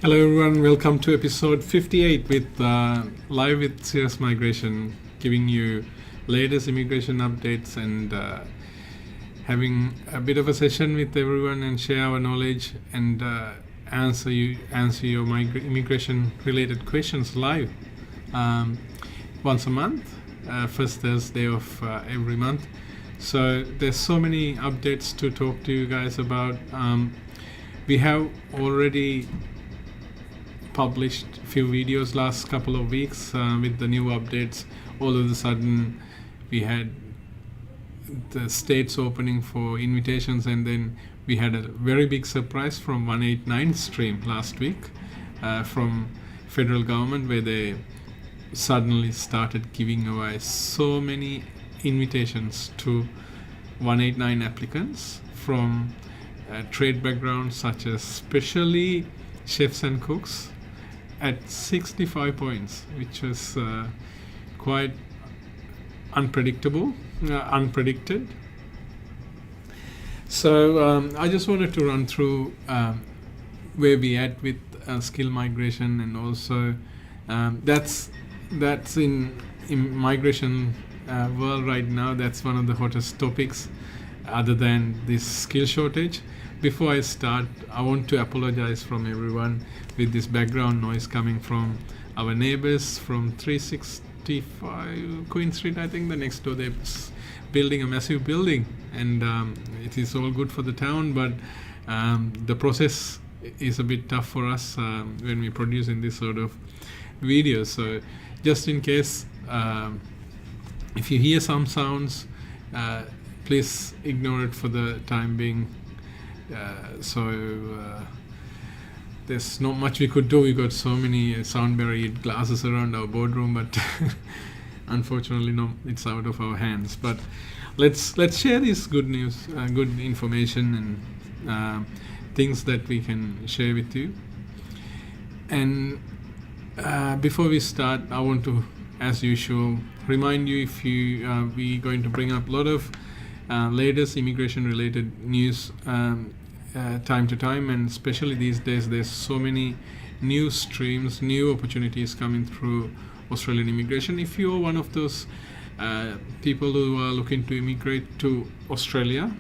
Hello everyone, welcome to episode 58 with live with Sirus Migration, giving you latest immigration updates and having a bit of a session with everyone and share our knowledge and answer your immigration related questions live once a month, first Thursday of every month. So there's so many updates to talk to you guys about. We have already published a few videos last couple of weeks with the new updates. All of a sudden we had the states opening for invitations, and then we had a very big surprise from 189 stream last week from federal government, where they suddenly started giving away so many invitations to 189 applicants from trade backgrounds such as especially chefs and cooks at 65 points, which was quite unpredicted. So I just wanted to run through where we at with skill migration, and also that's in migration world right now. That's one of the hottest topics, other than this skill shortage. Before I start, I want to apologize from everyone with this background noise coming from our neighbors from 365 Queen Street. I think the next door they're building a massive building, and it is all good for the town, but the process is a bit tough for us when we produce in this sort of videos. So just in case, if you hear some sounds, please ignore it for the time being. There's not much we could do. We got so many sound barrier glasses around our boardroom, but unfortunately, no, it's out of our hands. But let's share this good news, good information, and things that we can share with you. And before we start, I want to, as usual, remind you we're going to bring up a lot of latest immigration-related news time to time, and especially these days, there's so many new streams, new opportunities coming through Australian immigration. If you're one of those people who are looking to immigrate to Australia,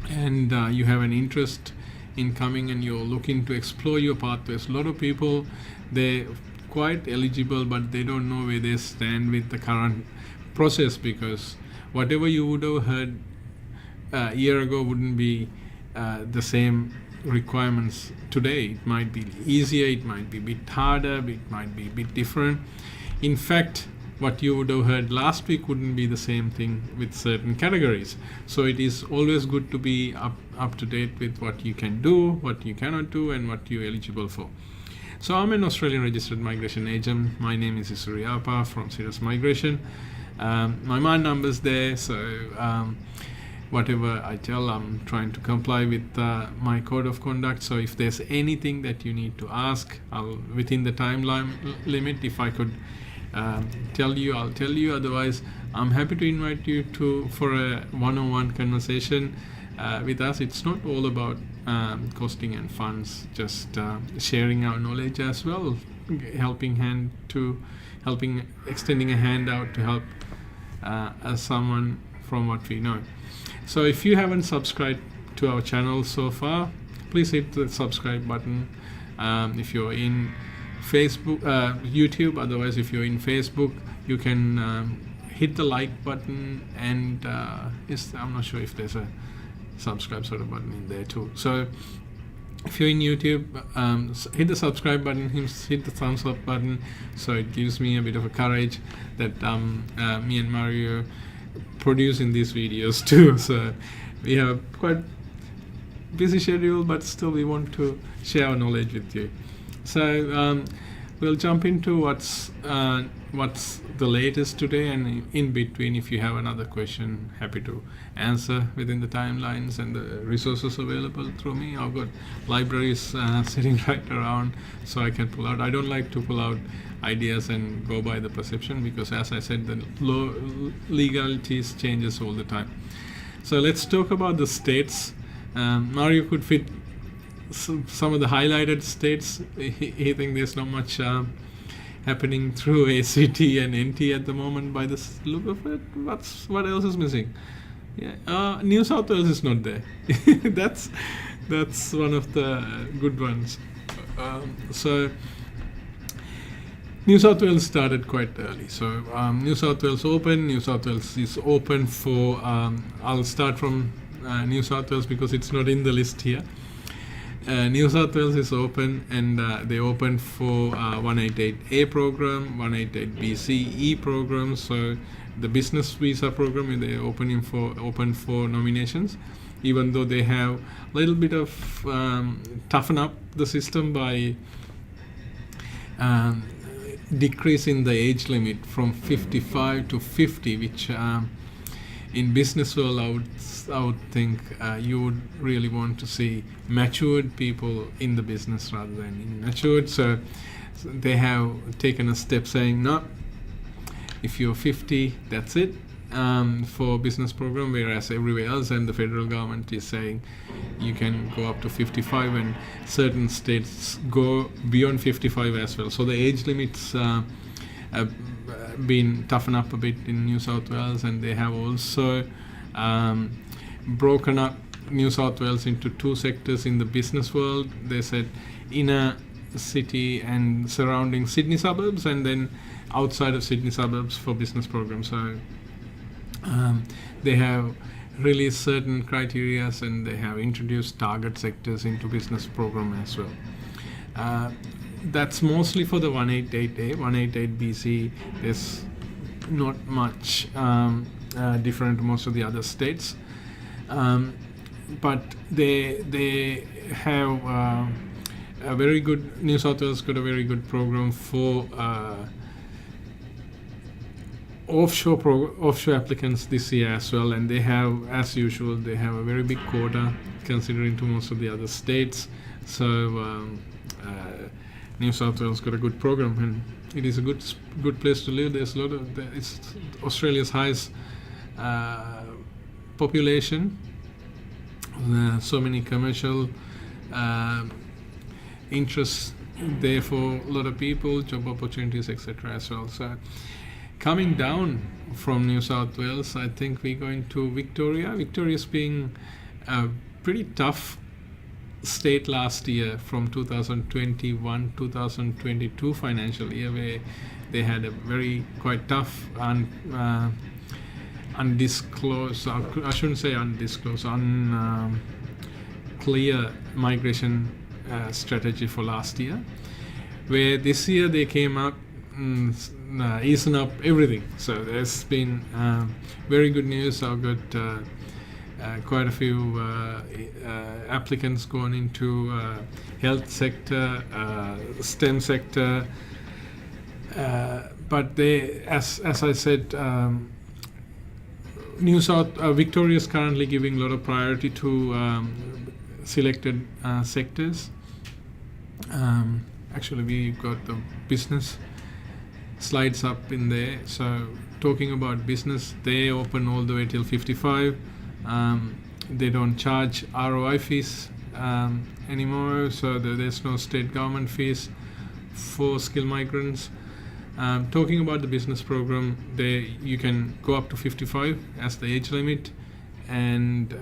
and you have an interest in coming and you're looking to explore your pathways, a lot of people, they're quite eligible, but they don't know where they stand with the current process, because whatever you would have heard a year ago wouldn't be the same requirements today. It might be easier, it might be a bit harder, it might be a bit different. In fact, what you would have heard last week wouldn't be the same thing with certain categories. So it is always good to be up to date with what you can do, what you cannot do, and what you're eligible for. So I'm an Australian registered migration agent. My name is Isuru Yapa from Sirus Migration. My MARN number's there, so whatever I tell, I'm trying to comply with my code of conduct. So if there's anything that you need to ask, within the timeline limit, if I could tell you, I'll tell you. Otherwise, I'm happy to invite you for a one-on-one conversation with us. It's not all about costing and funds, just sharing our knowledge as well, extending a hand out to help as someone from what we know. So if you haven't subscribed to our channel so far, please hit the subscribe button. If you're in Facebook, YouTube, otherwise if you're in Facebook, you can hit the like button, and I'm not sure if there's a subscribe sort of button in there too. So if you're in YouTube, hit the subscribe button, hit the thumbs up button, so it gives me a bit of a courage that me and Mario producing these videos too. So we have quite busy schedule, but still we want to share our knowledge with you. So we'll jump into what's the latest today, and in between, if you have another question, happy to answer within the timelines and the resources available through me. I've got libraries sitting right around, so I can pull out. I don't like to pull out ideas and go by the perception, because as I said, the legalities changes all the time. So let's talk about the states. Mario could fit some of the highlighted states, he think there's not much happening through ACT and NT at the moment by the look of it. What else is missing? Yeah, New South Wales is not there. that's one of the good ones. So New South Wales started quite early. So New South Wales open. New South Wales is open for. I'll start from New South Wales because it's not in the list here. New South Wales is open, and they open for 188A program, 188BCE program. So the business visa program, they open for nominations, even though they have a little bit of toughen up the system by decreasing the age limit from 55 to 50, which in business world I would think you would really want to see matured people in the business rather than immature. So they have taken a step saying, no, if you're 50, that's it for business program, whereas everywhere else and the federal government is saying you can go up to 55, and certain states go beyond 55 as well. So the age limits have been toughened up a bit in New South Wales, and they have also broken up New South Wales into two sectors in the business world. They said inner city and surrounding Sydney suburbs, and then outside of Sydney suburbs for business programs. So they have released certain criteria, and they have introduced target sectors into business program as well. That's mostly for the 188A, 188BC. There's not much different to most of the other states, but they have a very good. New South Wales got a very good program for offshore applicants this year as well, and they have, as usual, they have a very big quota considering to most of the other states. So New South Wales got a good program, and it is a good place to live. There's a lot of it's Australia's highest population. So many commercial interests there for a lot of people, job opportunities, etc. as well. So coming down from New South Wales, I think we're going to Victoria. Victoria's being a pretty tough state last year from 2021-2022 financial year, where they had a very quite tough undisclosed, I shouldn't say undisclosed, unclear migration strategy for last year, where this year they came up easing up everything. So there's been very good news. I've got quite a few applicants going into health sector, STEM sector, but they, as I said, Victoria is currently giving a lot of priority to selected sectors. Actually, we've got the business slides up in there. So talking about business, they open all the way till 55. They don't charge ROI fees anymore, so there's no state government fees for skilled migrants. Talking about the business program, you can go up to 55 as the age limit, and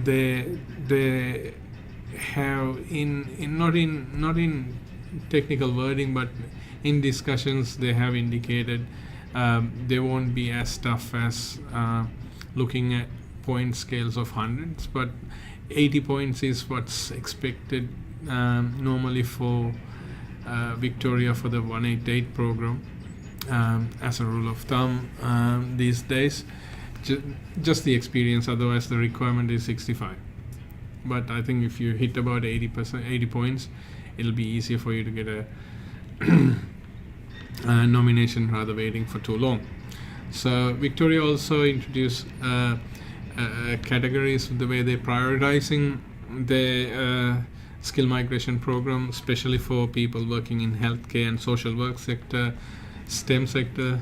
they have not in technical wording, but in discussions they have indicated they won't be as tough as looking at point scales of hundreds, but 80 points is what's expected normally for Victoria for the 188 program as a rule of thumb these days. Just the experience, otherwise the requirement is 65. But I think if you hit about 80 points, it'll be easier for you to get a nomination rather waiting for too long. So Victoria also introduced categories, the way they're prioritizing the skill migration program, especially for people working in healthcare and social work sector, STEM sector,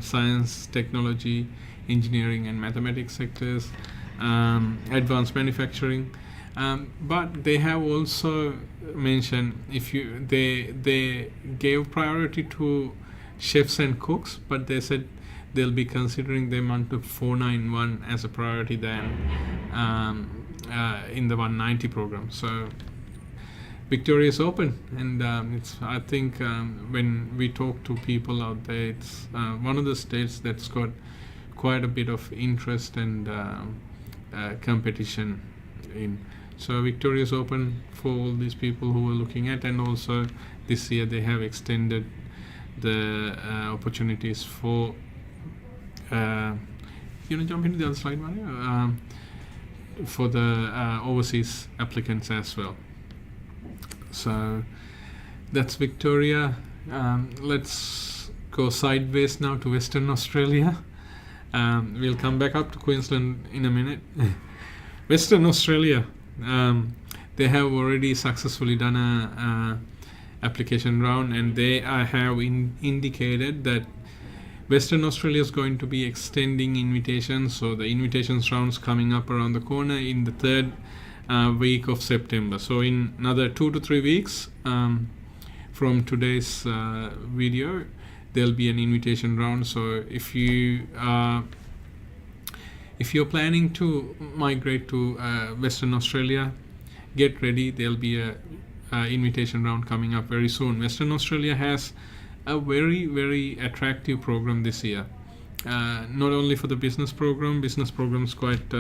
science, technology, engineering and mathematics sectors, advanced manufacturing. But they have also mentioned they gave priority to chefs and cooks, but they said they'll be considering them under 491 as a priority than in the 190 program. So Victoria is open, and I think when we talk to people out there, it's one of the states that's got quite a bit of interest and competition in. So Victoria is open for all these people who are looking at, and also this year they have extended the opportunities for jump into the other slide, Mario, for the overseas applicants as well. So that's Victoria. Let's go sideways now to Western Australia. We'll come back up to Queensland in a minute. Western Australia, they have already successfully done a application round, and they have indicated that Western Australia is going to be extending invitations. So the invitations rounds coming up around the corner in the third week of September. So in another 2 to 3 weeks from today's video, there'll be an invitation round. So if you're planning to migrate to Western Australia, get ready. There'll be a invitation round coming up very soon. Western Australia has a very, very attractive program this year. Not only for the business program is quite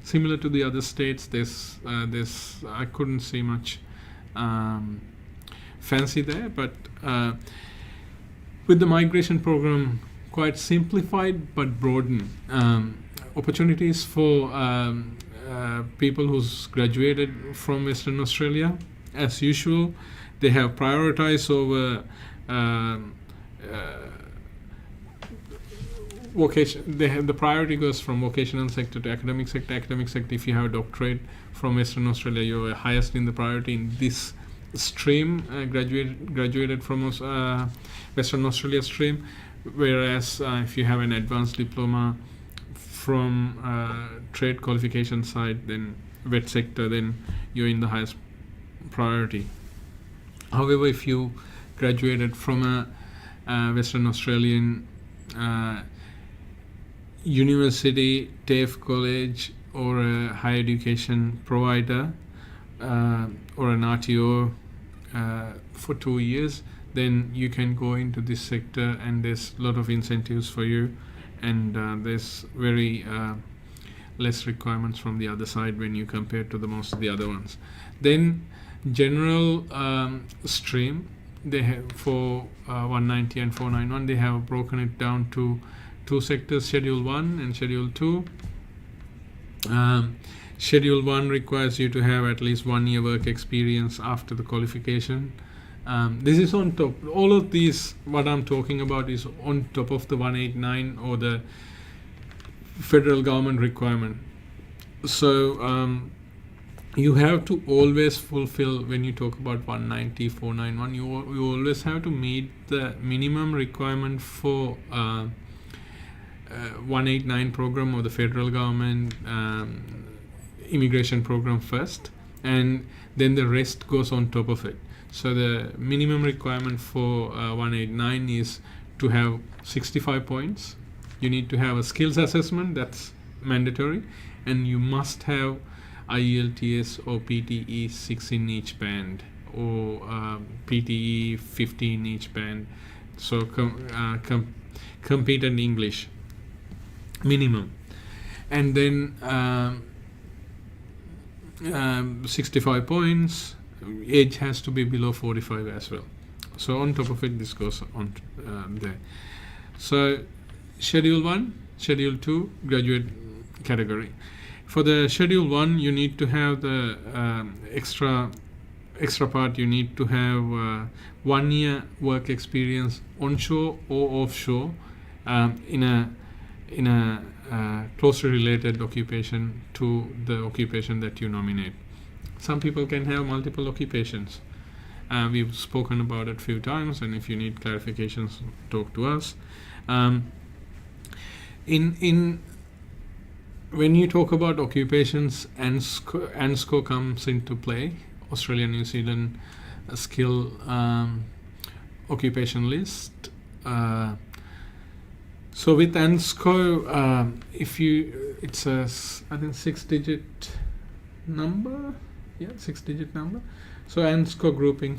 similar to the other states. There's I couldn't see much fancy there, but with the migration program, quite simplified but broadened. Opportunities for people who's graduated from Western Australia. As usual, they have prioritized over vocation. They have the priority goes from vocational sector to academic sector. Academic sector, if you have a doctorate from Western Australia, you're highest in the priority in this stream. Graduated from Western Australia stream, whereas if you have an advanced diploma from trade qualification side, then vet sector, then you're in the highest priority. However, if you graduated from a Western Australian university, TAFE college, or a higher education provider, or an RTO for 2 years, then you can go into this sector, and there's a lot of incentives for you, and there's very less requirements from the other side when you compare to the most of the other ones. Then general stream, they have for 190 and 491, they have broken it down to 2 sectors, Schedule 1 and Schedule 2. Schedule 1 requires you to have at least 1 year work experience after the qualification. This is on top. All of these, what I'm talking about, is on top of the 189 or the federal government requirement. So you have to always fulfill, when you talk about 190, 491, you always have to meet the minimum requirement for 189 program or the federal government immigration program first, and then the rest goes on top of it. So the minimum requirement for 189 is to have 65 points. You need to have a skills assessment, that's mandatory, and you must have IELTS or PTE 6 in each band, or PTE 15 in each band. So compete in English minimum, and then 65 points. Age has to be below 45 as well. So on top of it, this goes on there. So Schedule 1, Schedule 2, graduate category. For the Schedule 1, you need to have the extra part. You need to have 1 year work experience onshore or offshore in a closely related occupation to the occupation that you nominate. Some people can have multiple occupations. We've spoken about it a few times, and if you need clarifications, talk to us. In when you talk about occupations, ANSCO comes into play, Australia New Zealand skill occupation list. So with ANSCO, it's a I think 6-digit number, 6-digit number. So ANSCO grouping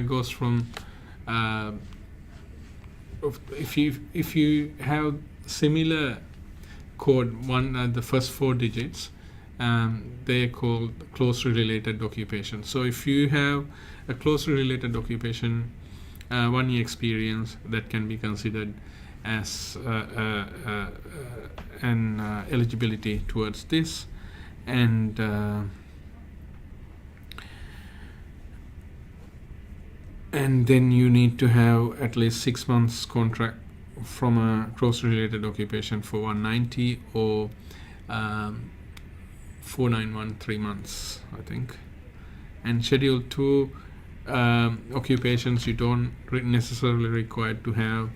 goes from if you have similar code, the first 4 digits, they are called closely related occupation. So if you have a closely related occupation, 1 year experience, that can be considered as an eligibility towards this. And then you need to have at least 6 months contract from a closely related occupation for 190 or 491 3 months, I think. And Schedule 2 occupations, you don't necessarily required to have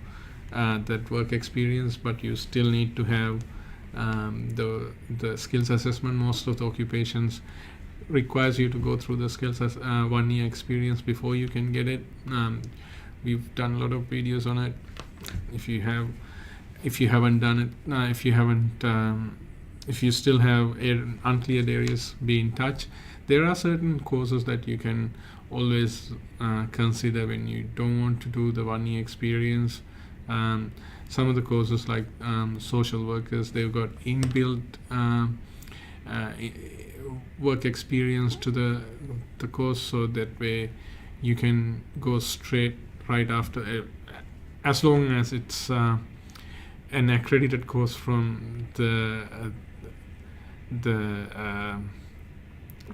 that work experience, but you still need to have the skills assessment. Most of the occupations requires you to go through the skills as 1 year experience before you can get it. We've done a lot of videos on it. If you haven't done it, if you still have uncleared areas, be in touch. There are certain courses that you can always consider when you don't want to do the 1 year experience. Some of the courses like social workers, they've got inbuilt work experience to the course, so that way you can go straight right after, as long as it's an accredited course from the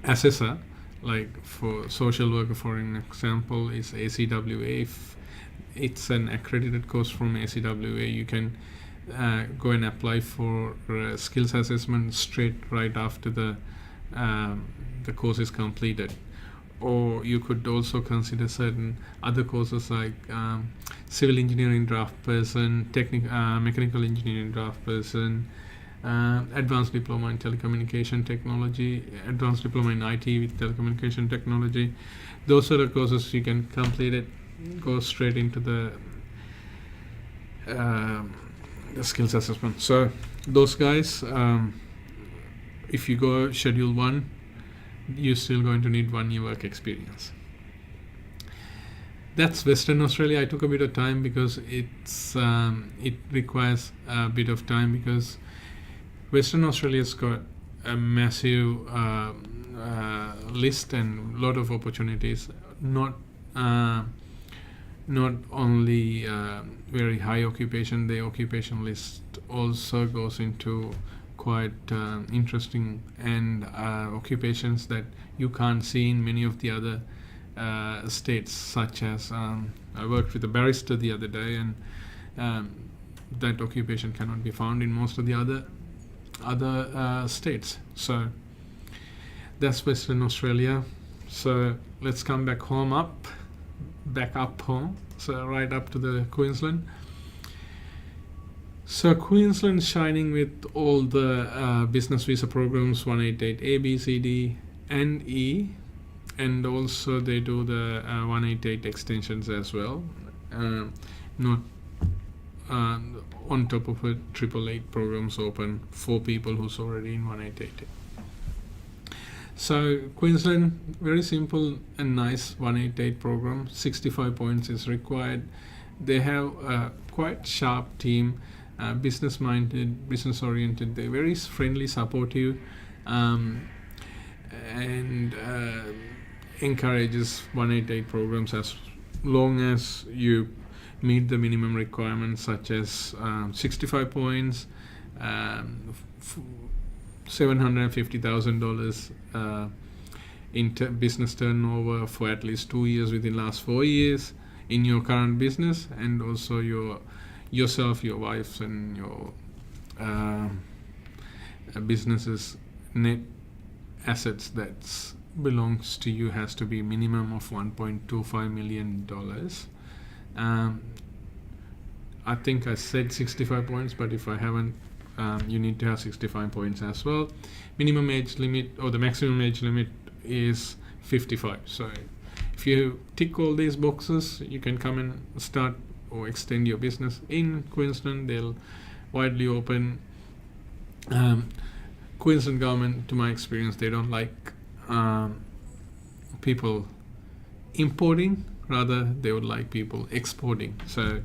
assessor. Like for social worker, for an example, is ACWA. If it's an accredited course from ACWA, you can go and apply for skills assessment straight right after the course is completed. Or you could also consider certain other courses like civil engineering draft person, mechanical engineering draft person, advanced diploma in telecommunication technology, advanced diploma in IT with telecommunication technology. Those sort of courses you can complete it, go straight into the skills assessment. So those guys, if you go Schedule 1, you're still going to need 1 year work experience. That's Western Australia. I took a bit of time because it requires a bit of time, because Western Australia's got a massive list and a lot of opportunities. Not only very high occupation, the occupation list also goes into quite interesting and occupations that you can't see in many of the other states, such as I worked with a barrister the other day, and that occupation cannot be found in most of the other states. So that's Western Australia. So let's come back up home, so right up to the Queensland. So Queensland is shining with all the business visa programs, 188 A, B, C, D and E, and also they do the 188 extensions as well, not on top of a 888 programs open for people who's already in 188. So Queensland, very simple and nice 188 program. 65 points is required. They have a quite sharp team, business-minded, business-oriented. They're very friendly, supportive, and encourages 188 programs as long as you meet the minimum requirements, such as 65 points, $750,000 in business turnover for at least 2 years within last 4 years in your current business, and also yourself, your wife, and your business's net assets that belongs to you has to be minimum of $1.25 million. I think I said 65 points, but if I haven't, you need to have 65 points as well. Minimum age limit or the maximum age limit is 55. So if you tick all these boxes, you can come and start or extend your business in Queensland. They'll widely open. Queensland government, to my experience, they don't like people importing, rather they would like people exporting. So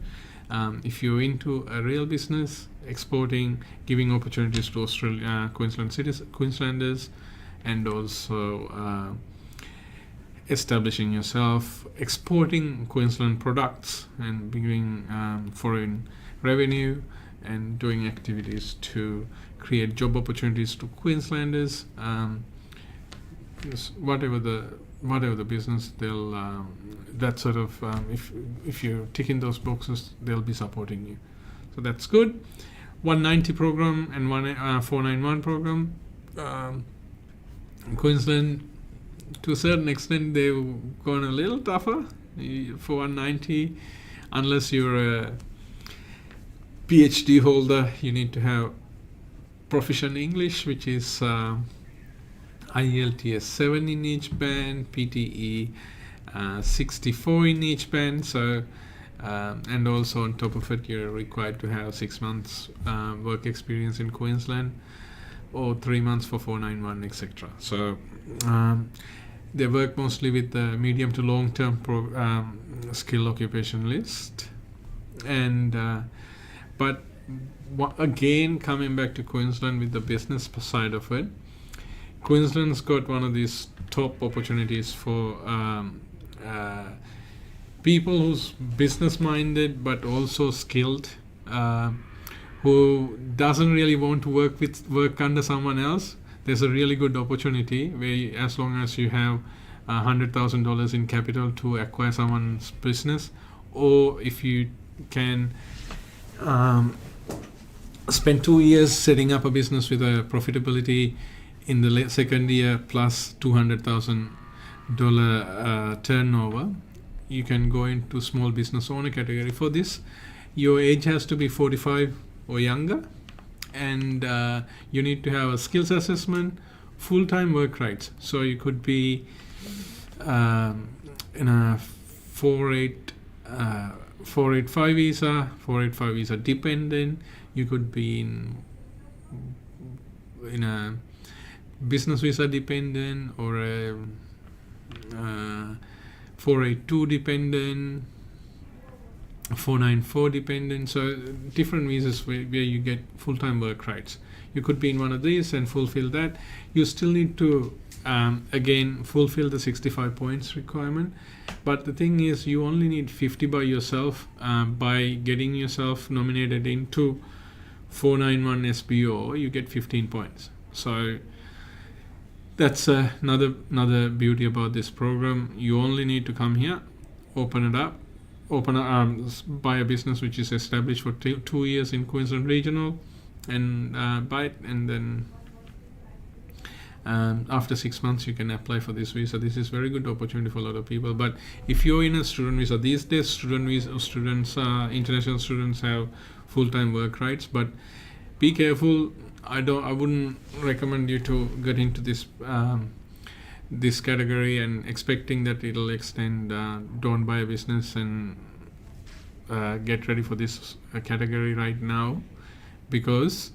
if you're into a real business, exporting, giving opportunities to Queenslanders, and also establishing yourself, exporting Queensland products and bringing foreign revenue and doing activities to create job opportunities to Queenslanders. Whatever the business, they'll that sort of if you tick in those boxes, they'll be supporting you. So that's good. 190 program and 491 program. Queensland, to a certain extent, they've gone a little tougher for 190. Unless you're a PhD holder, you need to have proficient English, which is IELTS 7 in each band, PTE 64 in each band. So and also on top of it, you're required to have 6 months work experience in Queensland, or 3 months for 491, etc. So they work mostly with the medium to long term skill occupation list. And but again, coming back to Queensland with the business side of it, Queensland's got one of these top opportunities for people who's business minded but also skilled, who doesn't really want to work under someone else. There's a really good opportunity where, as long as you have $100,000 in capital to acquire someone's business, or if you can spend 2 years setting up a business with a profitability in the second year plus $200,000 turnover, you can go into small business owner category. For this, your age has to be 45 or younger, and you need to have a skills assessment, full-time work rights. So you could be in a 485 visa dependent. You could be in a business visa dependent, or a 482 dependent, 494 dependent. So different visas where you get full-time work rights. You could be in one of these and fulfill that. You still need to again fulfill the 65 points requirement, but the thing is, you only need 50 by yourself. By getting yourself nominated into 491 SBO, you get 15 points. So that's another beauty about this program. You only need to come here, open buy a business which is established for 2 years in Queensland Regional, and buy it, and then after 6 months you can apply for this visa. This is very good opportunity for a lot of people. But if you're in a student visa, these days international students have full-time work rights, but be careful. I wouldn't recommend you to get into this this category and expecting that it'll extend. Don't buy a business and get ready for this category right now, because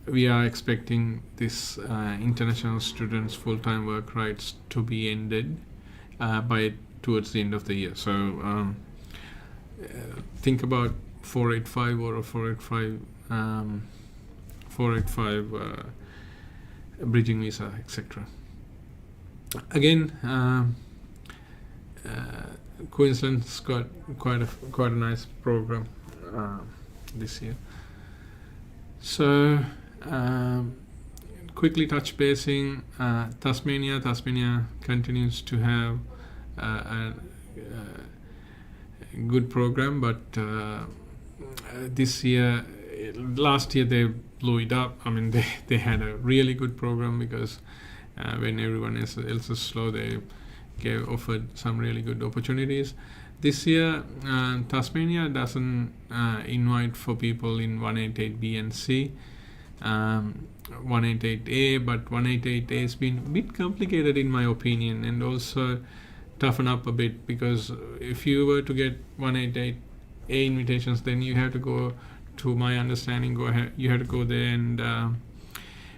we are expecting this international students full-time work rights to be ended towards the end of the year. So think about 485 or a 485 bridging visa, etc. Again, Queensland's got quite a nice program this year. So quickly touch basing, Tasmania continues to have a good program, but last year they blew it up. I mean, they had a really good program, because when everyone else is slow, they offered some really good opportunities. This year, Tasmania doesn't invite for people in 188B and C, 188A, but 188A has been a bit complicated in my opinion, and also toughen up a bit, because if you were to get 188A invitations, then you have to go, to my understanding, you have to go there and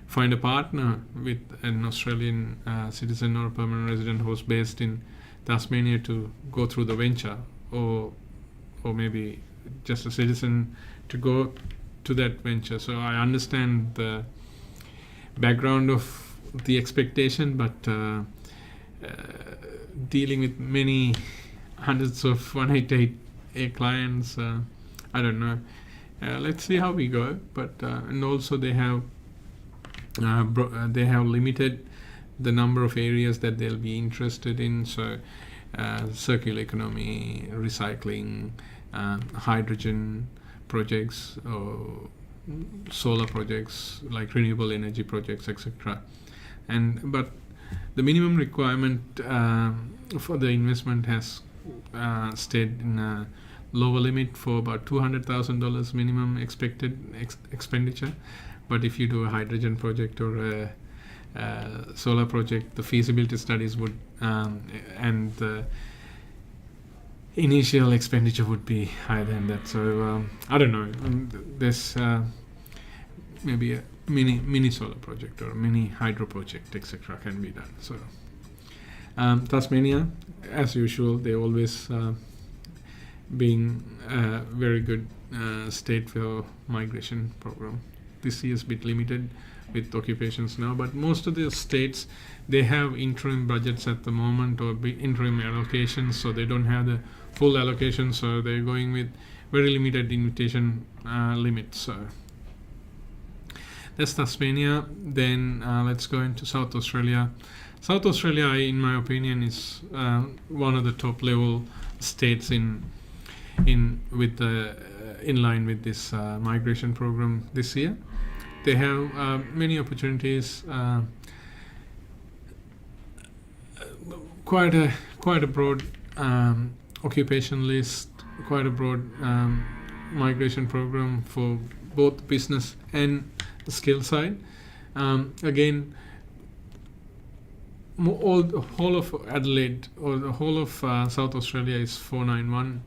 find a partner with an Australian citizen or a permanent resident who's based in Tasmania to go through the venture, or maybe just a citizen to go to that venture. So I understand the background of the expectation, but dealing with many hundreds of 188A clients, I don't know. Let's see how we go. But and also they have limited the number of areas that they'll be interested in. So circular economy, recycling, hydrogen projects, or solar projects, like renewable energy projects, etc. But the minimum requirement for the investment has stayed in a lower limit for about $200,000 minimum expected expenditure. But if you do a hydrogen project or a solar project, the feasibility studies would and the initial expenditure would be higher than that. So I don't know. There's maybe a mini solar project or a mini hydro project, etc. can be done. So Tasmania, as usual, they always being a very good state for migration program. This year is a bit limited with occupations now, but most of the states, they have interim budgets at the moment, or interim allocations, so they don't have the full allocation, so they're going with very limited invitation limits. So that's Tasmania. Then let's go into South Australia. South Australia, in my opinion, is one of the top level states in line with this migration program this year. They have many opportunities, quite a broad occupation list, quite a broad migration program for both business and the skill side. Again, the whole of Adelaide or the whole of South Australia is 491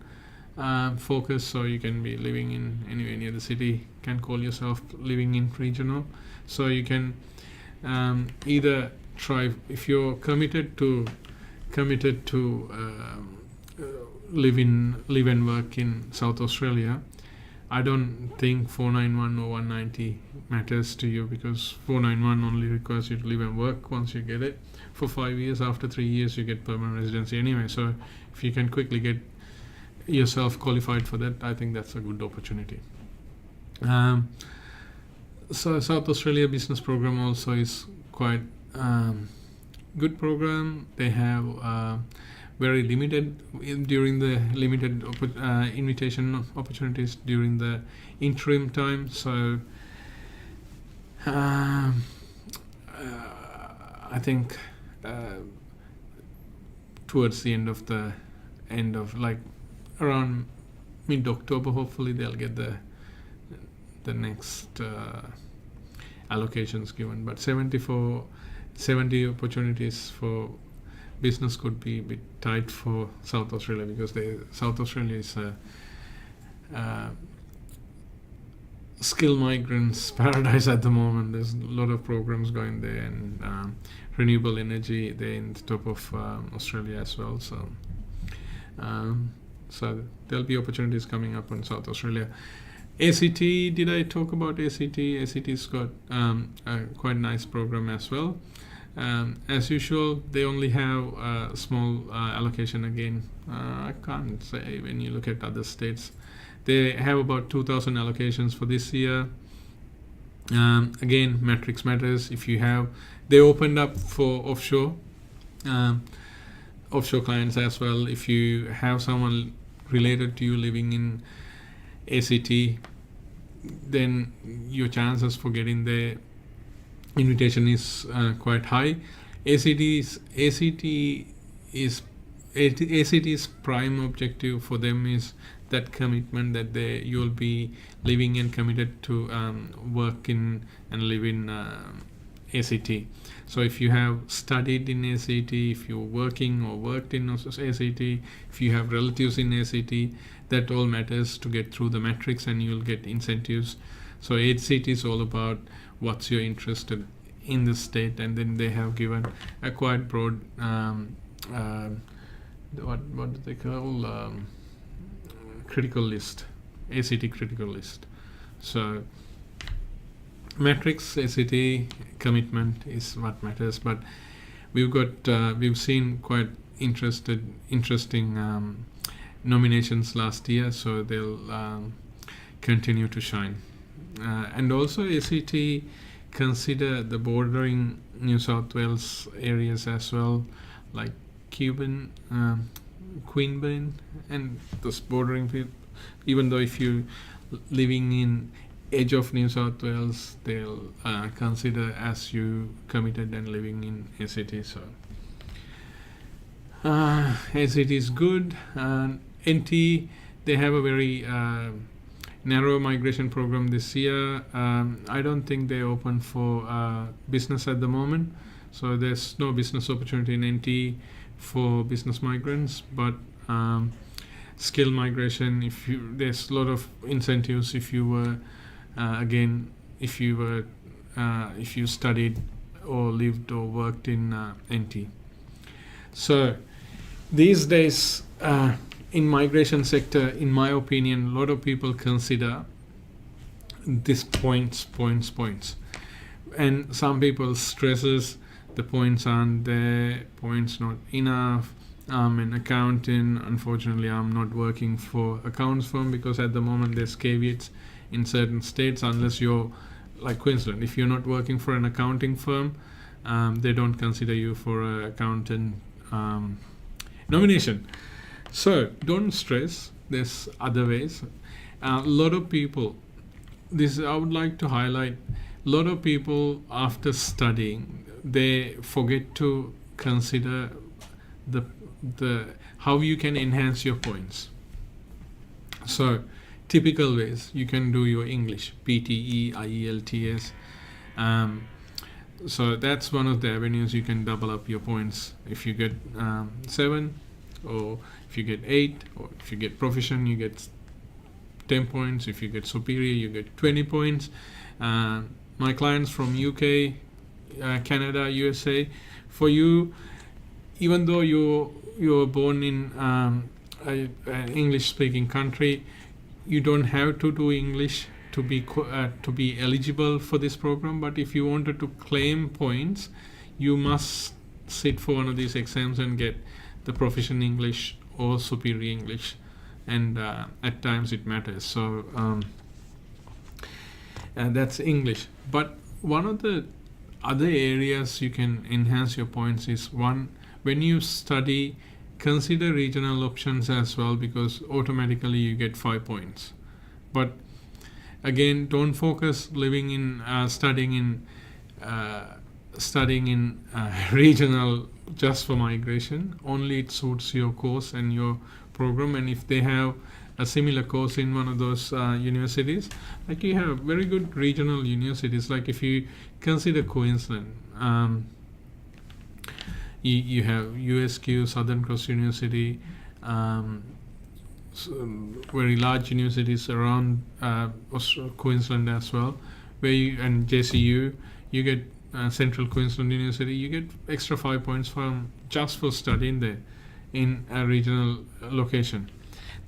focus, so you can be living in anywhere near the city, can call yourself living in regional. So you can either try, if you're committed to live and work in South Australia, I don't think 491 or 190 matters to you, because 491 only requires you to live and work once you get it for 5 years. After 3 years you get permanent residency anyway, so if you can quickly get yourself qualified for that, I think that's a good opportunity. So South Australia business program also is quite good program. They have very limited during the limited invitation opportunities during the interim time. So I think towards the end of like around mid-October, hopefully they'll get the next allocations given. But 70 opportunities for business could be a bit tight for South Australia, because South Australia is a skill migrants paradise at the moment. There's a lot of programs going there, and renewable energy there in the top of Australia as well. So there'll be opportunities coming up in South Australia. ACT, did I talk about ACT? ACT's got a quite nice program as well. As usual, they only have a small allocation again. I can't say when you look at other states. They have about 2,000 allocations for this year. Again, metrics matters. If you have, they opened up for offshore clients as well. If you have someone related to you living in ACT, then your chances for getting the invitation is quite high. ACT is ACT's prime objective for them is that commitment that you'll be living and committed to work in and live in ACT. So if you have studied in ACT, if you're working or worked in ACT, if you have relatives in ACT, that all matters to get through the matrix, and you'll get incentives. So ACT is all about what's your interest in the state, and then they have given a quite broad what do they call critical list, ACT critical list. So matrix, ACT commitment is what matters, but we've seen quite interesting nominations last year, so they'll continue to shine. And also ACT consider the bordering New South Wales areas as well, like Queanbeyan, and those bordering people. Even though if you living in edge of New South Wales, they'll consider as you committed and living in ACT. So ACT is good. NT, they have a very narrow migration program this year. I don't think they're open for business at the moment, so there's no business opportunity in NT for business migrants, but skill migration, there's a lot of incentives if you were if you studied or lived or worked in NT. So these days in migration sector, in my opinion, a lot of people consider this points, and some people stresses the points aren't there, points not enough. I'm an accountant. Unfortunately, I'm not working for accounts firm because at the moment there's caveats in certain states. Unless you're like Queensland, if you're not working for an accounting firm, they don't consider you for an accountant nomination. So don't stress. There's other ways. A lot of people. I would like to highlight. A lot of people after studying, they forget to consider the how you can enhance your points. So typical ways you can do your English, PTE, IELTS. So that's one of the avenues you can double up your points. If you get 7, or if you get 8, or if you get proficient, you get 10 points. If you get superior, you get 20 points. My clients from UK, Canada, USA, for you, even though you're born in an English-speaking country, you don't have to do English to be eligible for this program. But if you wanted to claim points, you must sit for one of these exams and get the proficient English or superior English, and at times it matters. So that's English. But one of the other areas you can enhance your points is when you study, consider regional options as well, because automatically you get 5 points. But again, don't focus studying in regional just for migration. Only it suits your course and your program. And if they have a similar course in one of those universities, like you have very good regional universities, like if you consider Queensland, you have USQ, Southern Cross University, very large universities around Queensland as well, and JCU, you get Central Queensland University, you get extra 5 points just for studying there in a regional location.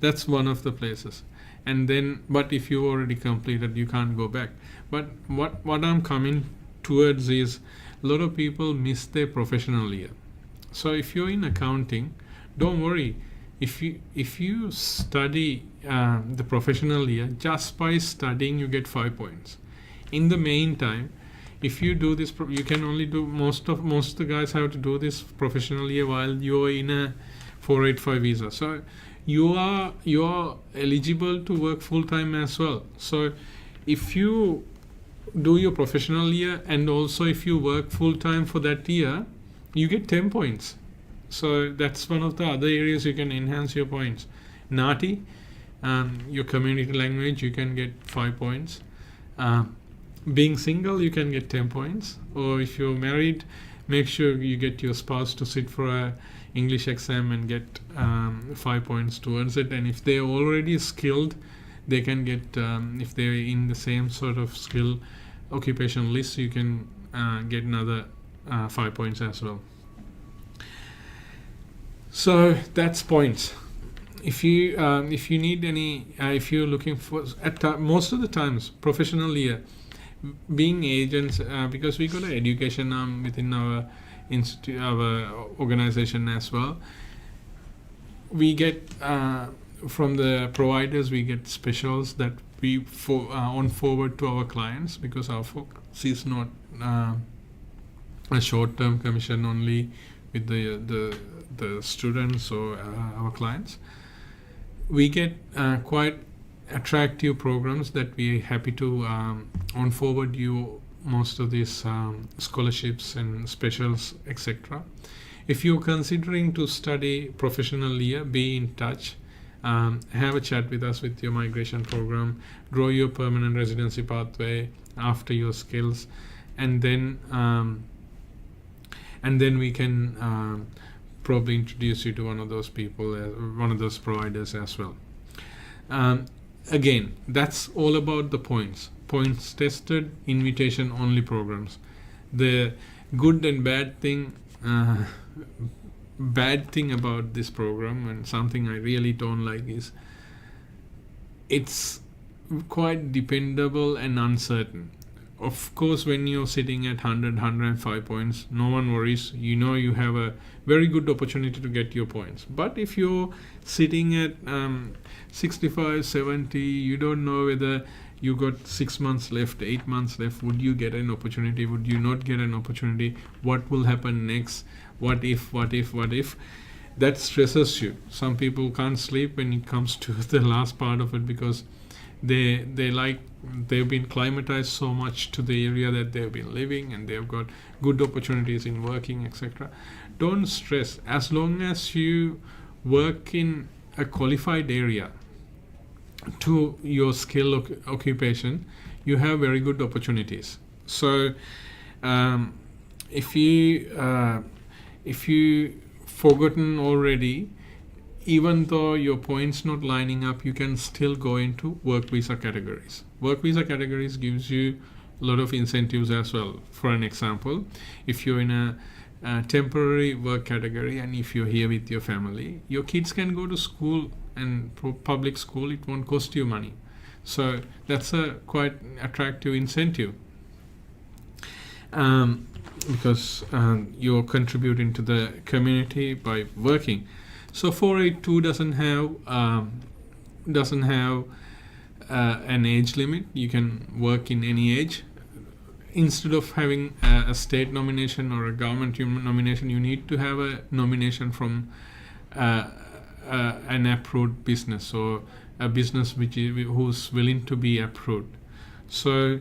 That's one of the places. And then, but if you already completed, you can't go back. But what I'm coming towards is a lot of people miss their professional year. So if you're in accounting, don't worry. If you study the professional year, just by studying you get 5 points. In the meantime, if you do this, you can only do most of the guys have to do this professional year while you're in a 485 visa. So you are eligible to work full time as well. So if you do your professional year and also if you work full time for that year, you get 10 points. So that's one of the other areas you can enhance your points. Nati, your community language, you can get 5 points. Being single, you can get 10 points. Or if you're married, make sure you get your spouse to sit for a English exam and get 5 points towards it. And if they're already skilled, they can get, if they're in the same sort of skill occupation list, you can get another 5 points as well. So that's points. If you need any, if you're looking for, most of the times, professional year, being agents, because we got an education arm within our institute, our organization as well. We get from the providers, we get specials that we on forward to our clients, because our focus is not a short-term commission only with the students or our clients. We get quite attractive programs that we're happy to on forward you most of these scholarships and specials, etc. If you're considering to study professional year, be in touch. Have a chat with us with your migration program, grow your permanent residency pathway after your skills, and then we can probably introduce you to one of those people, one of those providers as well. Again, that's all about the points. Points tested, invitation only programs. The good and bad thing about this program, and something I really don't like, is it's quite dependable and uncertain. Of course, when you're sitting at 100, 105 points, no one worries. You know you have a very good opportunity to get your points. But if you're sitting at 65, 70, you don't know whether you got 6 months left, 8 months left. Would you get an opportunity? Would you not get an opportunity? What will happen next? What if? That stresses you. Some people can't sleep when it comes to the last part of it, because they've been climatized so much to the area that they've been living, and they've got good opportunities in working, etc. Don't stress. As long as you work in a qualified area to your skill occupation, you have very good opportunities. So if you forgotten already, even though your points not lining up, you can still go into work visa categories. Work visa categories gives you a lot of incentives as well. For an example, if you're in a temporary work category, and if you're here with your family, your kids can go to school, and public school, it won't cost you money. So that's a quite attractive incentive, because you're contributing to the community by working. So 482 doesn't have an age limit. You can work in any age. Instead of having a state nomination or a government nomination, you need to have a nomination from an approved business, or a business who's willing to be approved. So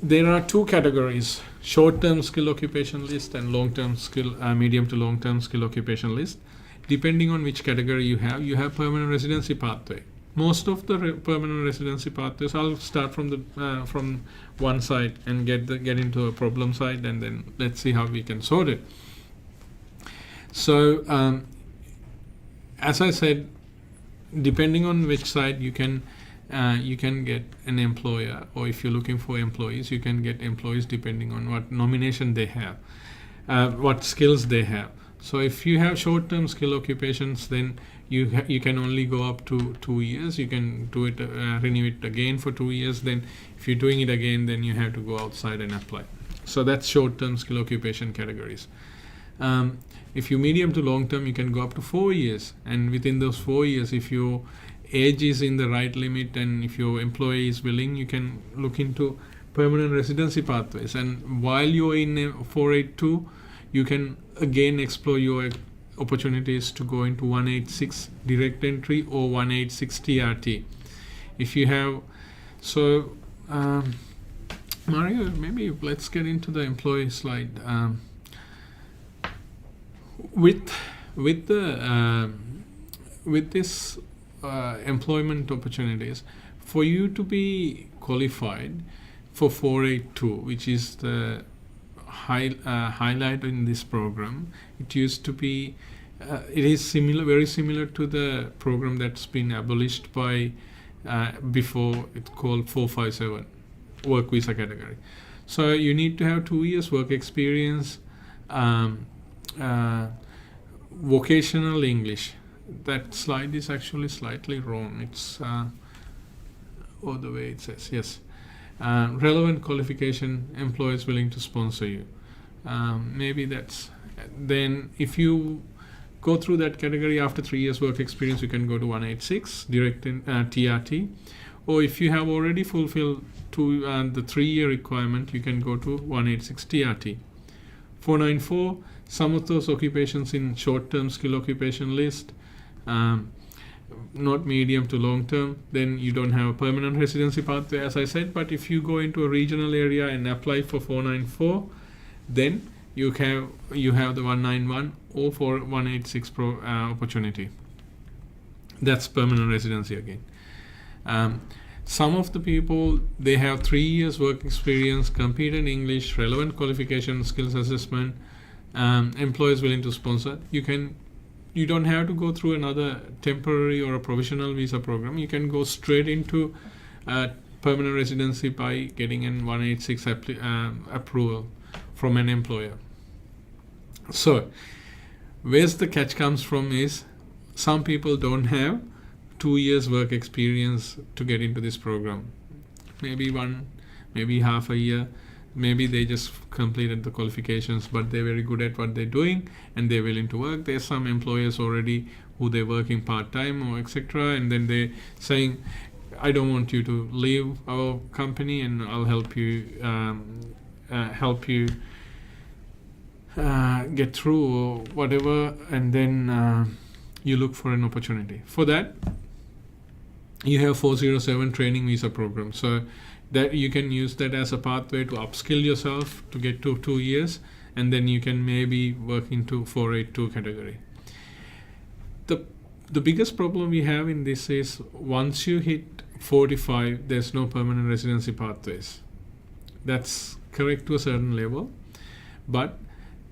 there are two categories: short-term skill occupation list and long-term skill, medium to long-term skill occupation list. Depending on which category you have permanent residency pathway. Most of the permanent residency pathways, I'll start from one side and get into a problem side, and then let's see how we can sort it. So as I said, depending on which side you can get an employer, or if you're looking for employees, you can get employees depending on what nomination they have, what skills they have. So if you have short-term skill occupations, then you can only go up to 2 years. You can do it, renew it again for 2 years. Then if you're doing it again, then you have to go outside and apply. So that's short-term skill occupation categories. If you medium to long-term, you can go up to 4 years. And within those 4 years, if your age is in the right limit, and if your employee is willing, you can look into permanent residency pathways. And while you're in 482, you can again explore your opportunities to go into 186 direct entry or 186 TRT. If you have, so Mario, maybe let's get into the employee slide. with with the with this employment opportunities, for you to be qualified for 482, which is the highlight in this program, it used to be it is similar, very similar to the program that's been abolished by before. It's called 457 work visa category. So you need to have 2 years work experience, vocational English. That slide is actually slightly wrong. It's the way it says, yes. Relevant qualification, employers willing to sponsor you. Maybe that's, then if you go through that category after 3 years work experience, you can go to 186 direct in TRT. Or if you have already fulfilled the 3-year requirement, you can go to 186 TRT. 494, some of those occupations in short-term skill occupation list, not medium to long-term, then you don't have a permanent residency pathway, as I said. But if you go into a regional area and apply for 494, then you have the 191 or 186 opportunity. That's permanent residency again. Some of the people, they have 3 years work experience, competent English, relevant qualification, skills assessment, employers willing to sponsor. You don't have to go through another temporary or a provisional visa program. You can go straight into permanent residency by getting an 186 approval from an employer. So where's the catch comes from is, some people don't have 2 years work experience to get into this program. Maybe half a year. Maybe they just completed the qualifications, but they're very good at what they're doing and they're willing to work. There's some employers already who they're working part-time or etc. And then they're saying, I don't want you to leave our company and I'll help you get through or whatever. And then you look for an opportunity. For that, you have 407 training visa program. So that you can use that as a pathway to upskill yourself to get to 2 years, and then you can maybe work into 482 category. The biggest problem we have in this is, once you hit 45, there's no permanent residency pathways. That's correct to a certain level, but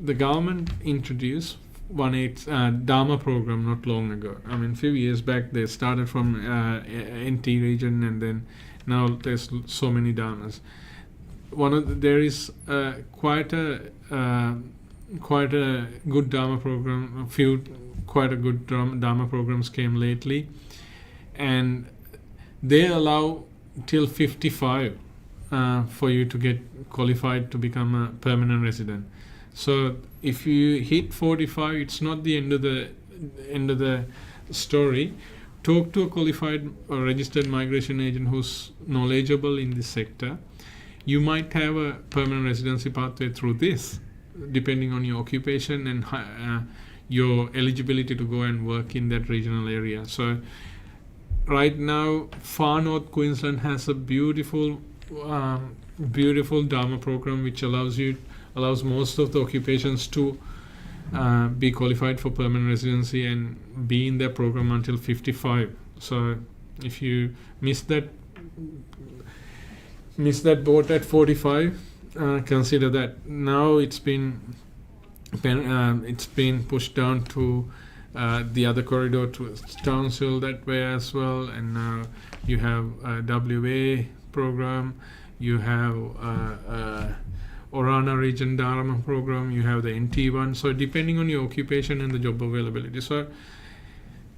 the government introduced Dharma program not long ago. I mean, a few years back they started from NT region, and then now there's so many dharmas. There is quite a good dharma program. Quite a good dharma programs came lately, and they allow till 55 for you to get qualified to become a permanent resident. So if you hit 45, it's not the end of the story. Talk to a qualified or registered migration agent who's knowledgeable in this sector. You might have a permanent residency pathway through this, depending on your occupation and your eligibility to go and work in that regional area. So right now, Far North Queensland has a beautiful Dharma program which allows most of the occupations to be qualified for permanent residency and be in that program until 55. So if you miss that boat at 45, consider that. Now it's been pushed down to the other corridor to Townsville that way as well, and now you have a WA program, you have Orana region Dharma program, you have the NT one. So depending on your occupation and the job availability. So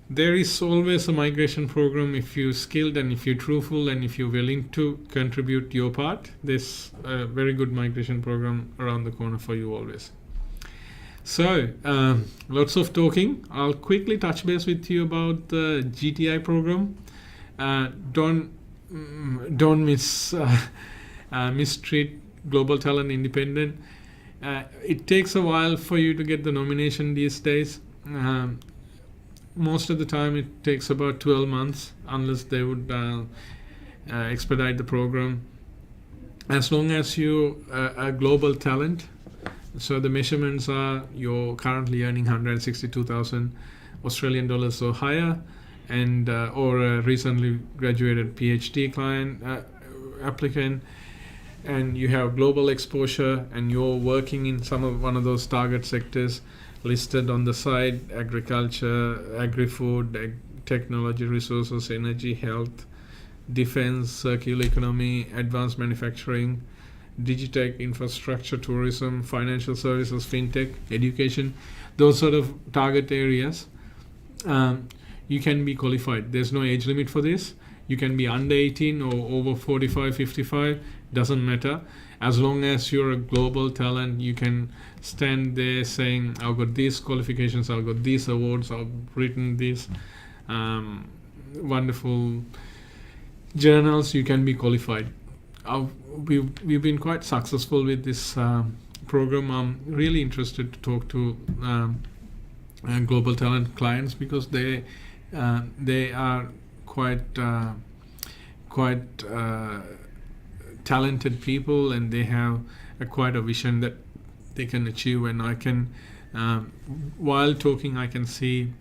there is always a migration program if you're skilled and if you're truthful and if you're willing to contribute your part. There's a very good migration program around the corner for you always. So lots of talking. I'll quickly touch base with you about the Gti program. Don't mistreat Global Talent Independent. It takes a while for you to get the nomination these days. Most of the time it takes about 12 months unless they would expedite the program. As long as you a global talent, So the measurements are you're currently earning 162,000 Australian dollars or higher, and or a recently graduated PhD client applicant, and you have global exposure, and you're working in one of those target sectors listed on the side: agriculture, agri-food, technology, resources, energy, health, defense, circular economy, advanced manufacturing, digitech, infrastructure, tourism, financial services, fintech, education, those sort of target areas. You can be qualified. There's no age limit for this. You can be under 18 or over 45, 55, doesn't matter. As long as you're a global talent, you can stand there saying, I've got these qualifications, I've got these awards, I've written these wonderful journals, you can be qualified. We've been quite successful with this program. I'm really interested to talk to global talent clients, because they are quite talented people, and they have quite a vision that they can achieve. And I can, while talking, I can see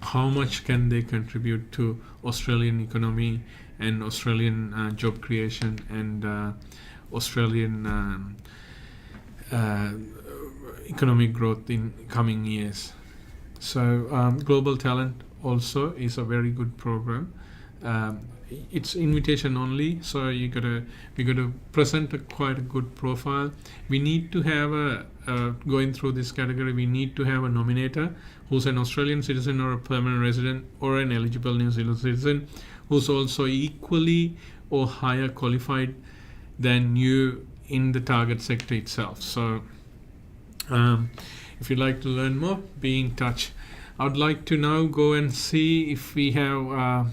how much can they contribute to Australian economy and Australian job creation and Australian economic growth in coming years. So Global Talent also is a very good program. It's invitation only, so we gotta present quite a good profile. We need to have going through this category, we need to have a nominator who's an Australian citizen or a permanent resident or an eligible New Zealand citizen who's also equally or higher qualified than you in the target sector itself. So if you'd like to learn more, be in touch. I'd like to now go and see if we have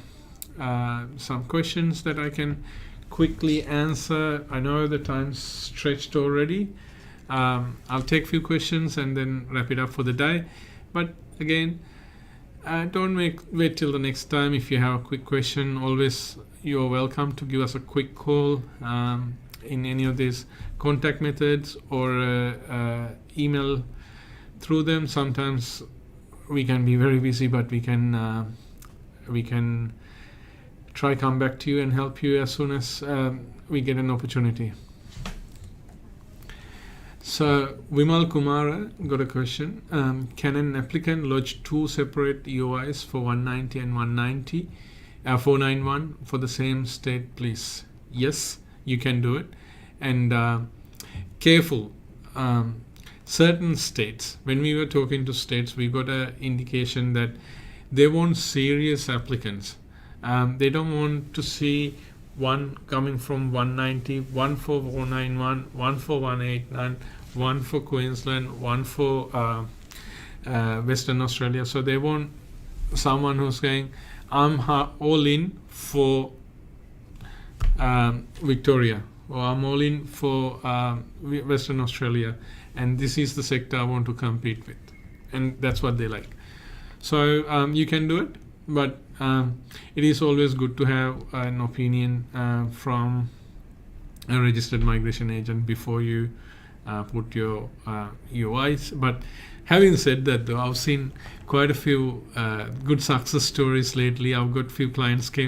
some questions that I can quickly answer. I know the time's stretched already. I'll take a few questions and then wrap it up for the day. But again, don't wait till the next time. If you have a quick question, always you're welcome to give us a quick call in any of these contact methods, or email through them. Sometimes we can be very busy, but we can try come back to you and help you as soon as we get an opportunity. So Vimal Kumara got a question. Can an applicant lodge two separate EOIs for 190 and 491 for the same state, please? Yes, you can do it. And careful, certain states, when we were talking to states, we got an indication that they want serious applicants. They don't want to see one coming from 190, one for 491, one for 189, one for Queensland, one for Western Australia. So they want someone who's saying, I'm all in for Victoria, or I'm all in for Western Australia, and this is the sector I want to compete with. And that's what they like. So you can do it, but it is always good to have an opinion from a registered migration agent before you put your UIs. But having said that, though, I've seen quite a few good success stories lately. I've got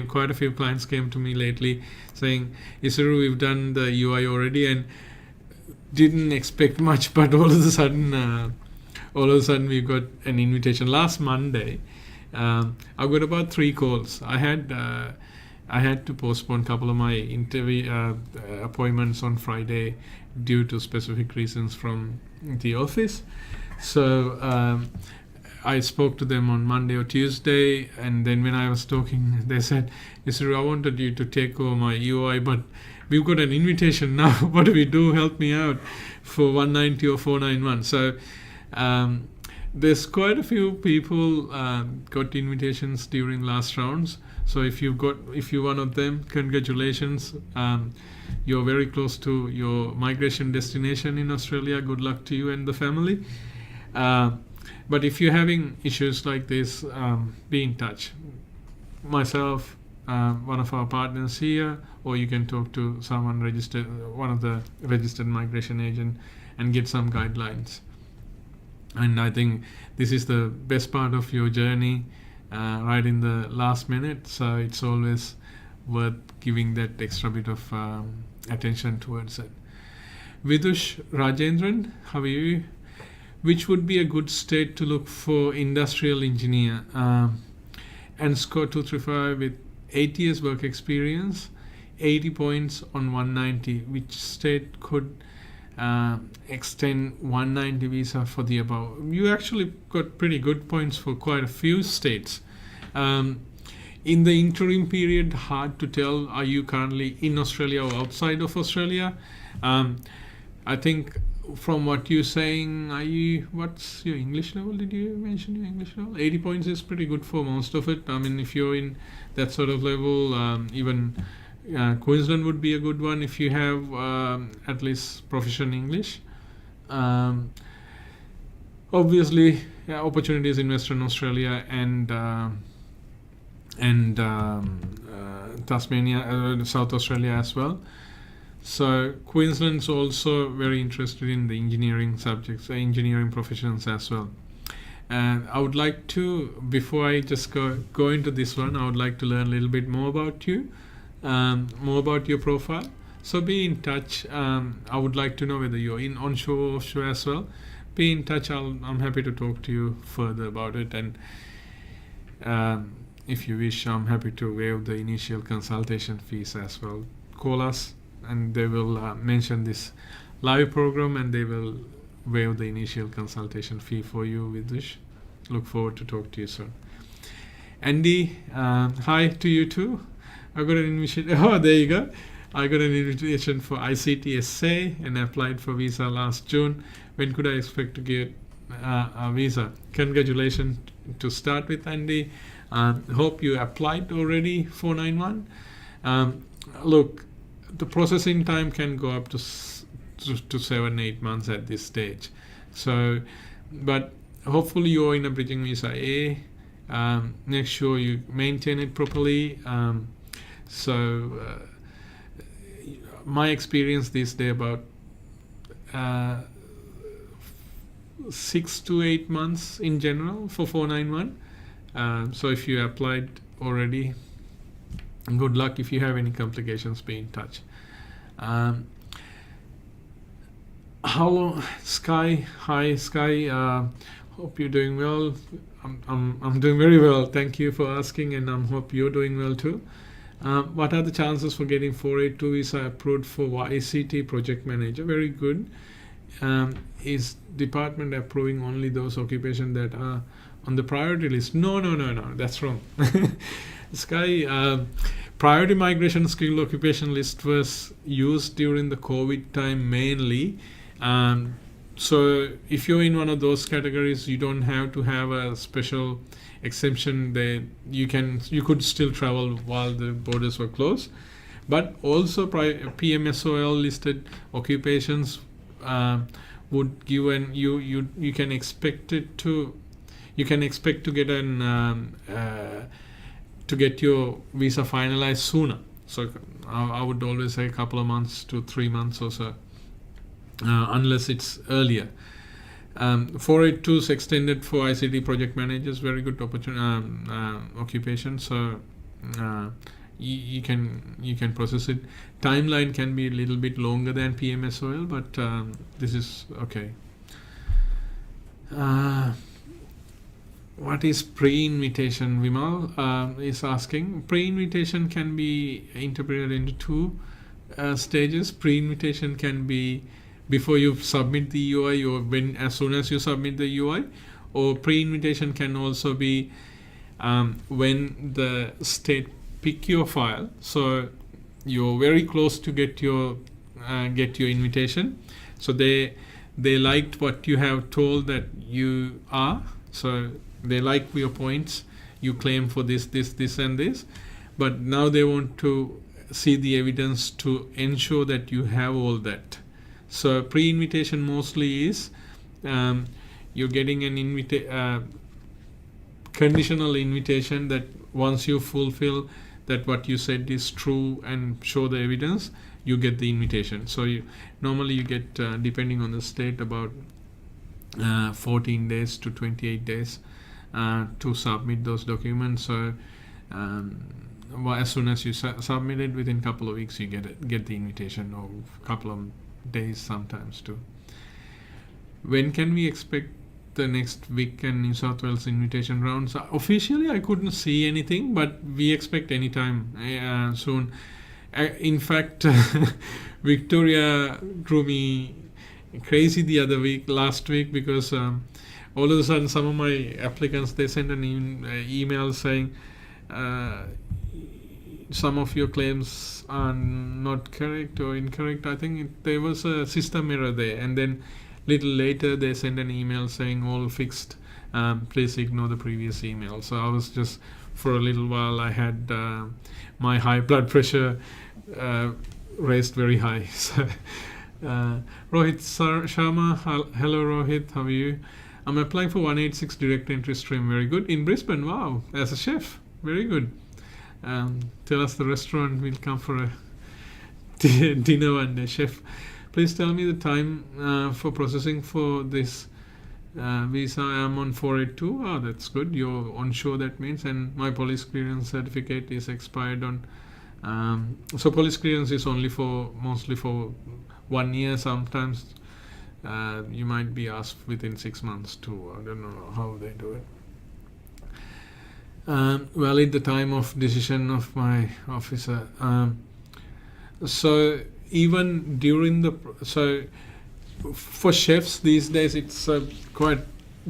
quite a few clients came to me lately saying, Isuru, we've done the UI already and didn't expect much, but all of a sudden we got an invitation. Last Monday, I got about 3 calls. I had to postpone a couple of my interview appointments on Friday due to specific reasons from the office. So I spoke to them on Monday or Tuesday, and then when I was talking, they said, Isuru, I wanted you to take over my UI, but we've got an invitation now. What do we do? Help me out for 190 or 491. So there's quite a few people got invitations during last rounds. So if you're one of them, congratulations. You're very close to your migration destination in Australia. Good luck to you and the family. But if you're having issues like this, be in touch. Myself, one of our partners here, or you can talk to one of the registered migration agent, and get some guidelines. And I think this is the best part of your journey, right in the last minute. So it's always worth giving that extra bit of attention towards it. Vidush Rajendran, how are you? Which would be a good state to look for industrial engineer? And score 235 with 8 years work experience, 80 points on 190. Which state could extend 190 visa for the above? You actually got pretty good points for quite a few states. In the interim period, hard to tell, are you currently in Australia or outside of Australia? I think from what you're saying, what's your English level? Did you mention your English level? 80 points is pretty good for most of it. I mean, if you're in that sort of level, even Queensland would be a good one if you have at least proficient English. Obviously, opportunities in Western Australia and Tasmania, South Australia as well. So Queensland's also very interested in the engineering subjects, engineering professions as well. And I would like to, before I just go into this one, I would like to learn a little bit more about you, more about your profile. So be in touch. I would like to know whether you're in onshore or offshore as well. Be in touch. I'm happy to talk to you further about it. And if you wish, I'm happy to waive the initial consultation fees as well. Call us and they will mention this live program and they will waive the initial consultation fee for you with this. Look forward to talk to you soon. Andy, hi to you too. I got an invitation. Oh, there you go. I got an invitation for ICT SA and applied for visa last June. When could I expect to get a visa? Congratulations to start with, Andy. Hope you applied already 491. Look, the processing time can go up to 7-8 months at this stage. So, but hopefully you're in a bridging visa A. Make sure you maintain it properly. My experience this day about 6 to 8 months in general for 491. So if you applied already, good luck. If you have any complications, be in touch. How long, Sky? Hi, Sky. Hope you're doing well. I'm doing very well. Thank you for asking, and I hope you're doing well too. What are the chances for getting 482 visa approved for ICT project manager? Very good. Is department approving only those occupations that are on the priority list? No, that's wrong. Sky, priority migration skill occupation list was used during the COVID time mainly. So if you're in one of those categories, you don't have to have a special exemption. You could still travel while the borders were closed. But also PMSOL listed occupations would give you can expect to get to get your visa finalized sooner. So I would always say a couple of months to 3 months or so, unless it's earlier. 482 is extended for ICT project managers, very good occupation. So you can process it. Timeline can be a little bit longer than PMSOL, but this is okay. What is pre-invitation? Vimal is asking. Pre-invitation can be interpreted into two stages. Pre-invitation can be before you submit the UI or as soon as you submit the UI, or pre-invitation can also be when the state pick your file. So you're very close to get your invitation. So they liked what you have told that you are. So they like your points. You claim for this, and this. But now they want to see the evidence to ensure that you have all that. So pre-invitation mostly is you're getting an conditional invitation that once you fulfill that what you said is true and show the evidence, you get the invitation. So normally you get, depending on the state, about 14 days to 28 days to submit those documents. So as soon as you submit it, within a couple of weeks you get the invitation, or a couple of days sometimes too. When can we expect the next Vic and New South Wales invitation rounds? Officially, I couldn't see anything, but we expect any time soon. In fact, Victoria drew me crazy last week, because all of a sudden some of my applicants, they sent an email saying some of your claims are not correct or incorrect. I think there was a system error there, and then little later they sent an email saying all fixed, please ignore the previous email. So I was just, for a little while, I had my high blood pressure raised very high. So, Rohit Sharma, hello Rohit, how are you? I'm applying for 186 direct entry stream. Very good. In Brisbane, wow, as a chef, very good. Tell us the restaurant, we'll come for a dinner one day, chef. Please tell me the time for processing for this visa. I'm on 482. Oh, that's good. You're onshore, that means. And my police clearance certificate is expired on. So police clearance is mostly for 1 year. Sometimes you might be asked within 6 months too. I don't know how they do it. Valid the time of decision of my officer. So even during for chefs these days, it's a quite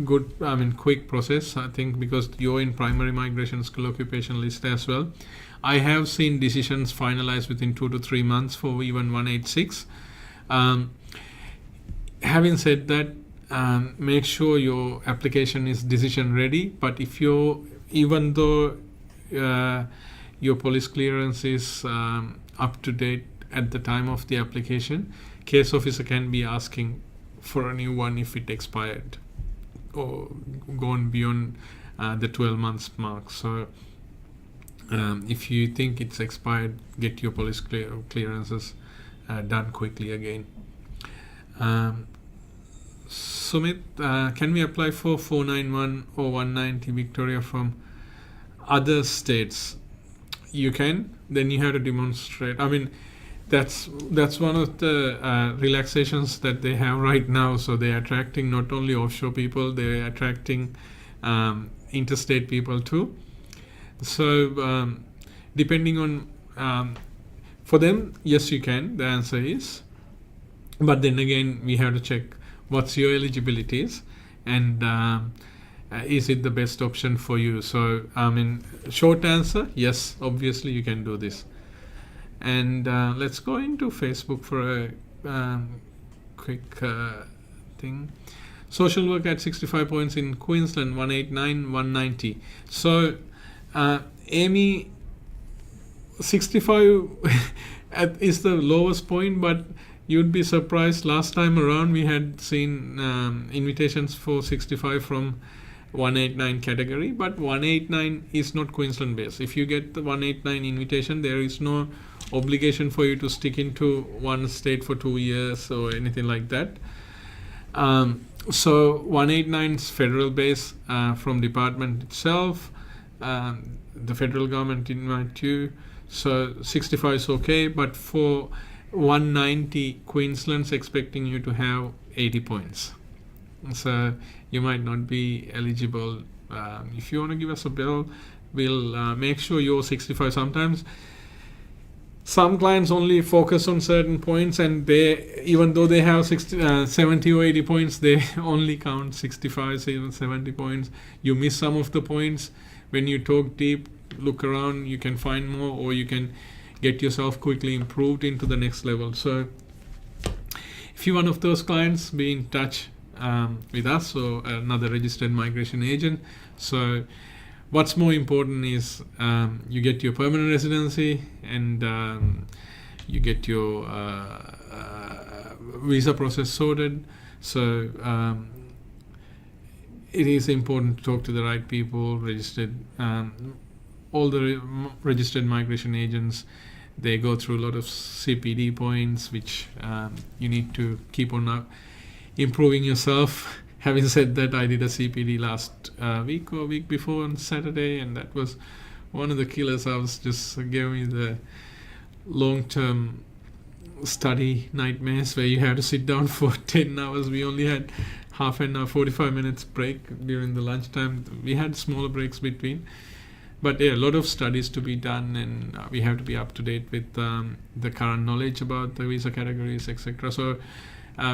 good, quick process, I think, because you're in primary migration skill occupation list as well. I have seen decisions finalized within 2 to 3 months for even 186. Having said that, make sure your application is decision ready. But if even though your police clearance is up to date at the time of the application, case officer can be asking for a new one if it expired or gone beyond the 12 months mark. So if you think it's expired, get your police clearances done quickly again. Sumit, can we apply for 491 or 190 Victoria from other states? You can. Then you have to demonstrate. That's one of the relaxations that they have right now. So they're attracting not only offshore people, they're attracting interstate people too. So depending on, for them, yes, you can. The answer is. But then again, we have to check what's your eligibilities and is it the best option for you. So short answer, yes, obviously you can do this. And let's go into Facebook for a quick thing. Social work at 65 points in Queensland, 189, 190. So Amy, 65 is the lowest point, but you'd be surprised. Last time around, we had seen invitations for 65 from 189 category, but 189 is not Queensland based. If you get the 189 invitation, there is no obligation for you to stick into one state for 2 years or anything like that. So 189 is federal base from department itself. The federal government invite you. So 65 is okay, but for 190, Queensland's expecting you to have 80 points. So you might not be eligible. If you want to give us a bill, we'll make sure you're 65. Sometimes some clients only focus on certain points, and they, even though they have 70 or 80 points, they only count 65, even 70 points. You miss some of the points. When you talk deep, look around, you can find more, or you can get yourself quickly improved into the next level. So if you're one of those clients, be in touch with us or another registered migration agent. So what's more important is you get your permanent residency and you get your visa process sorted. So it is important to talk to the right people, registered, all the registered migration agents. They go through a lot of CPD points, which you need to keep on improving yourself. Having said that, I did a CPD last week or week before on Saturday, and that was one of the killers. I was just gave me the long-term study nightmares where you have to sit down for 10 hours. We only had half an hour, 45 minutes break during the lunchtime. We had smaller breaks between. But yeah, a lot of studies to be done, and we have to be up to date with the current knowledge about the visa categories, etc. So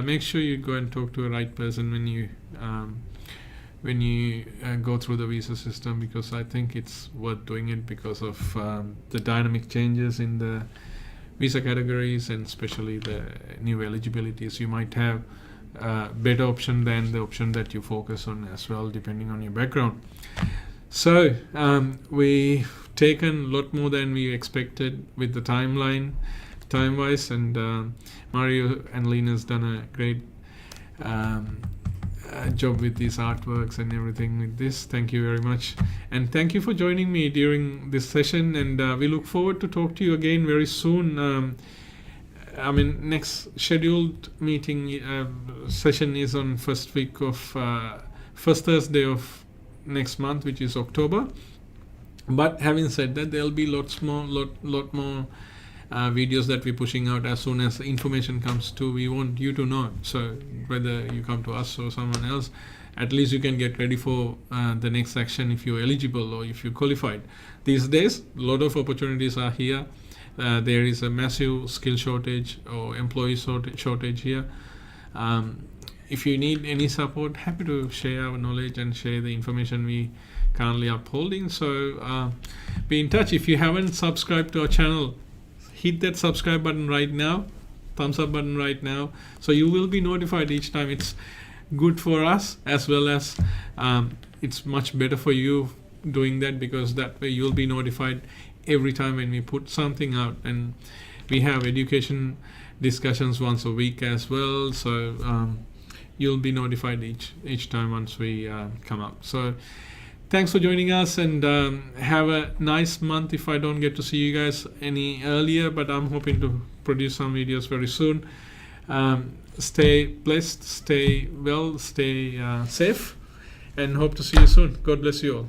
make sure you go and talk to the right person when you go through the visa system, because I think it's worth doing it because of the dynamic changes in the visa categories, and especially the new eligibilities. You might have a better option than the option that you focus on as well, depending on your background. So we've taken a lot more than we expected with the time-wise, and Mario and Lena's done a great job with these artworks and everything with this. Thank you very much, and thank you for joining me during this session, and we look forward to talk to you again very soon. Next scheduled meeting session is on first Thursday of next month, which is October. But having said that, there'll be lot more videos that we're pushing out as soon as the information comes to. We want you to know. So whether you come to us or someone else, at least you can get ready for the next section if you're eligible or if you're qualified. These days, a lot of opportunities are here. There is a massive skill shortage or employee shortage here. If you need any support, happy to share our knowledge and share the information we currently upholding. So be in touch. If you haven't subscribed to our channel, hit that subscribe button right now, thumbs up button right now, so you will be notified each time. It's good for us, as well as it's much better for you doing that, because that way you'll be notified every time when we put something out. And we have education discussions once a week as well, so you'll be notified each time once we come up. So thanks for joining us, and have a nice month if I don't get to see you guys any earlier, but I'm hoping to produce some videos very soon. Stay blessed, stay well, stay safe, and hope to see you soon. God bless you all.